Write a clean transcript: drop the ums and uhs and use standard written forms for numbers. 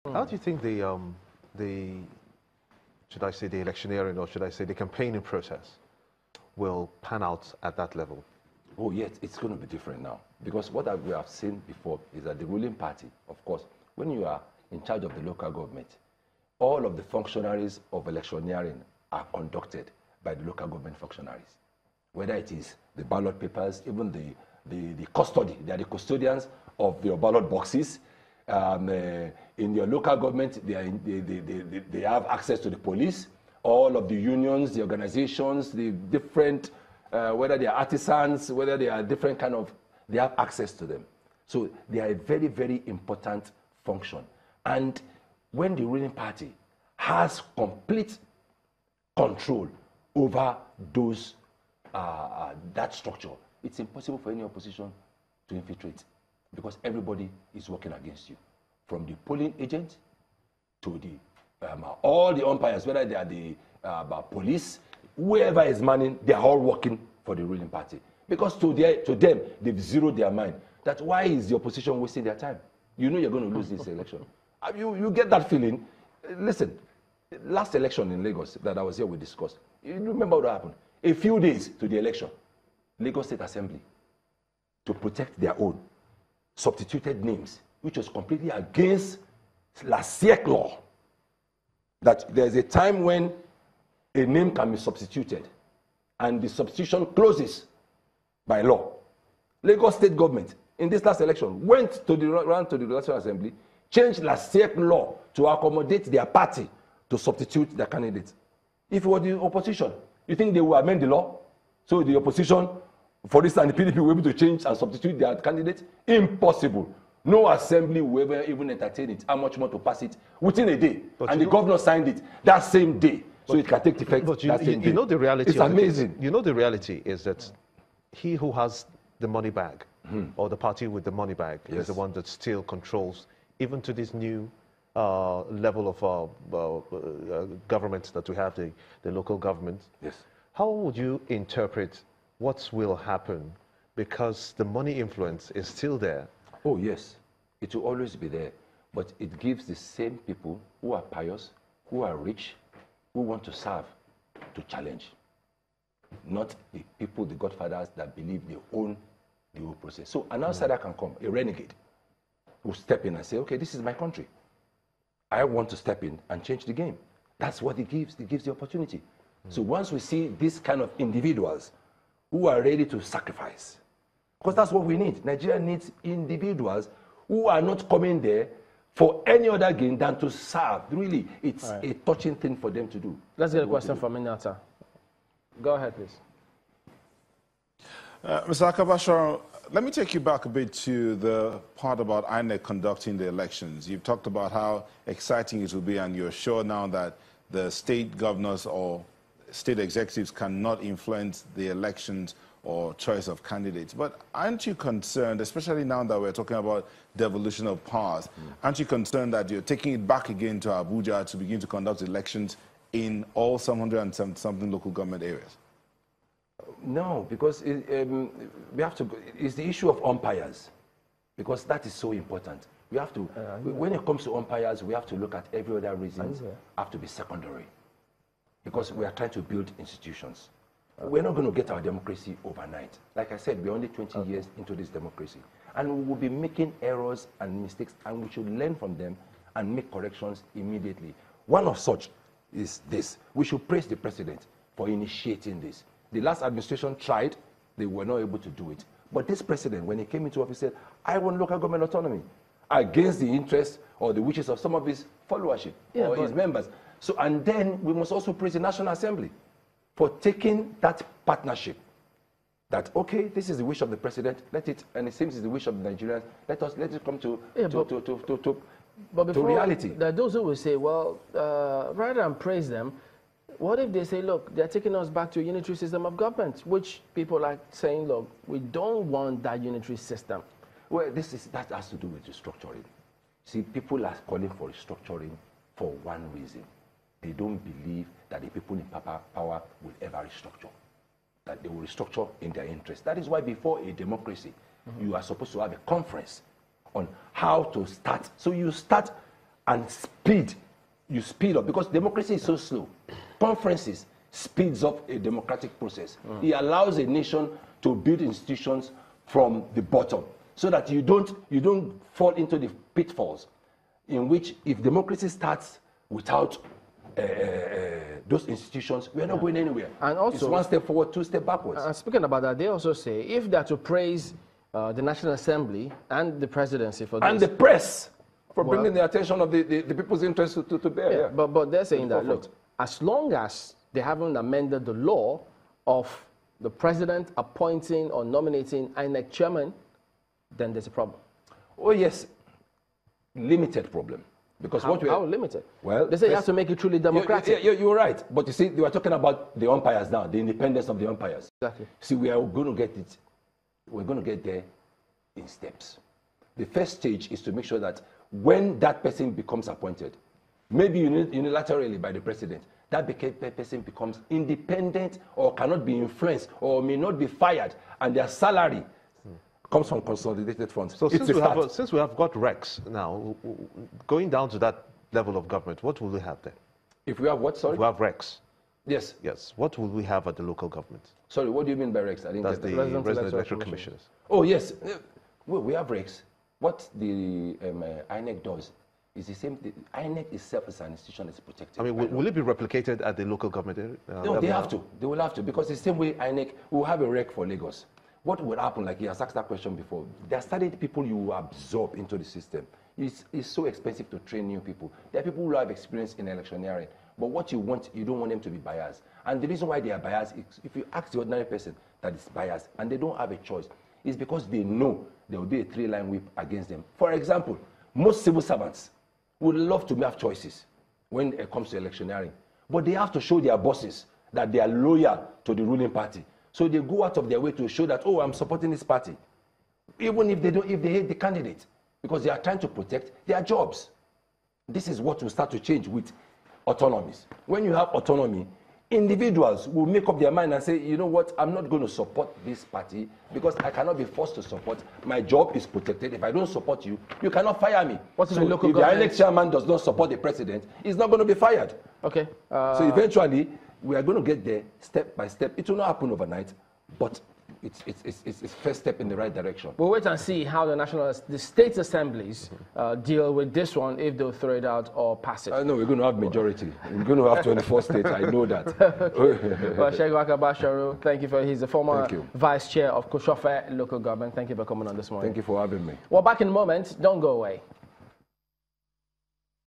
How do you think should I say the electioneering, or should I say the campaigning process will pan out at that level? Oh, yes, it's going to be different now. Because what we have seen before is that the ruling party, of course, when you are in charge of the local government, all of the functionaries of electioneering are conducted by the local government functionaries. Whether it is the ballot papers, even the custody, they are the custodians of your ballot boxes. In your local government, they have access to the police, all of the unions, the organizations, the different, whether they are artisans, whether they are different kind of, they have access to them. So they are a very, very important function. And when the ruling party has complete control over those, that structure, it's impossible for any opposition to infiltrate, because everybody is working against you, from the polling agent to the all the umpires, whether they are the police, whoever is manning, they are all working for the ruling party. Because to them, they've zeroed their mind that why is the opposition wasting their time? You know you're going to lose this election. You get that feeling. Listen, last election in Lagos that I was here, we discussed. You remember what happened? A few days to the election, Lagos State Assembly, to protect their own, substituted names, which was completely against last year's law. That there's a time when a name can be substituted, and the substitution closes by law. Lagos State government, in this last election, went to the National Assembly, changed last year's law to accommodate their party to substitute their candidates. If it was the opposition, you think they will amend the law? So the opposition, for instance, the PDP will be able to change and substitute their candidates? Impossible. No assembly will ever even entertain it. How much more to pass it within a day? But and the governor signed it that same day. So it can take effect that same day. You know the reality. It's amazing. You know the reality is that he who has the money bag, or the party with the money bag, is the one that still controls, even to this new level of government that we have, the local government. Yes. How would you interpret what will happen? Because the money influence is still there. Oh, yes. It will always be there. But it gives the same people who are pious, who are rich, who want to serve, to challenge. Not the people, the godfathers, that believe they own the whole process. So an outsider can come, a renegade, who step in and say, okay, this is my country. I want to step in and change the game. That's what it gives. It gives the opportunity. So once we see this kind of individuals who are ready to sacrifice, because that's what we need. Nigeria needs individuals who are not coming there for any other gain than to serve. Really, it's a touching thing for them to do. Let's get a question from Inata. Go ahead, please. Mr. Aka-Bashorun, let me take you back a bit to the part about INEC conducting the elections. You've talked about how exciting it will be, and you're sure now that the state governors or state executives cannot influence the elections or choice of candidates. But aren't you concerned, especially now that we're talking about devolution of powers, aren't you concerned that you're taking it back again to Abuja to begin to conduct elections in all some 170-something local government areas? No, because we have to. It's the issue of umpires, because that is so important. We have to. When it comes to umpires, we have to look at every other reasons have to be secondary, because we are trying to build institutions. We're not going to get our democracy overnight. Like I said, we're only 20 years into this democracy, and we will be making errors and mistakes, and we should learn from them and make corrections immediately. One of such is this: we should praise the president for initiating this. The last administration tried, they were not able to do it. But this president, when he came into office, said, I want local government autonomy, against the interests or the wishes of some of his followership or his members. So, and then we must also praise the National Assembly for taking that partnership. That, okay, this is the wish of the president, let it, and it seems it's the wish of the Nigerians, let it come to reality. There are those who will say, well, rather than praise them, what if they say, look, they're taking us back to a unitary system of government, which people are saying, look, we don't want that unitary system. Well, that has to do with restructuring. See, people are calling for restructuring for one reason. They don't believe that the people in power will ever restructure, that they will restructure in their interest. That is why before a democracy, you are supposed to have a conference on how to start. So you start and speed. You speed up because democracy is so slow. Conferences speeds up a democratic process. It allows a nation to build institutions from the bottom so that you don't fall into the pitfalls in which if democracy starts without those institutions, we are not going anywhere. And also, it's one step forward, two steps backwards. And speaking about that, they also say if they're to praise the National Assembly and the presidency for this. And the press for bringing the attention of the people's interest to bear. Yeah, but they're saying that, look, as long as they haven't amended the law of the president appointing or nominating INEC chairman, then there's a problem. Oh, yes. Limited problem. Because how limited? Well, they say you have to make it truly democratic. You're right. But you see, they were talking about the umpires now, the independence of the umpires. Exactly. See, we are going to get it. We're going to get there in steps. The first stage is to make sure that when that person becomes appointed, maybe unilaterally by the president, that person becomes independent or cannot be influenced or may not be fired, and their salary comes from consolidated funds. So since we have got Rex now, going down to that level of government, what will we have then? If we have what, sorry? If we have Rex. Yes. Yes. What will we have at the local government? Sorry, what do you mean by Rex? I didn't That's get the that. Resident Electoral Commissioners. Oh, yes. Well, we have Rex. What the INEC does is the same thing. INEC itself is an institution that's protected. I mean, will it be replicated at the local government area? No, they have to. They will have to, because the same way INEC will have a rec for Lagos. What would happen, like he has asked that question before, there are certain people you absorb into the system. It's so expensive to train new people. There are people who have experience in electioneering, but what you want, you don't want them to be biased. And the reason why they are biased is if you ask the ordinary person that is biased and they don't have a choice, it's because they know there will be a three-line whip against them. For example, most civil servants would love to have choices when it comes to electioneering, but they have to show their bosses that they are loyal to the ruling party. So they go out of their way to show that, oh, I'm supporting this party, even if they hate the candidate, because they are trying to protect their jobs. This is what will start to change with autonomies. When you have autonomy, individuals will make up their mind and say, you know what, I'm not going to support this party because I cannot be forced to support. My job is protected. If I don't support you, you cannot fire me. What's so the local if the government? INEC chairman does not support the president, he's not going to be fired. Okay. So eventually, we are going to get there step by step. It will not happen overnight, but it's first step in the right direction. We'll wait and see how the state assemblies deal with this one, if they'll throw it out or pass it. No, we're going to have majority. We're going to have 24 states. I know that. Well, Sheikh Aka-Bashorun, thank you he's the former vice chair of Koshofe local government. Thank you for coming on this morning. Thank you for having me. Well, back in a moment. Don't go away.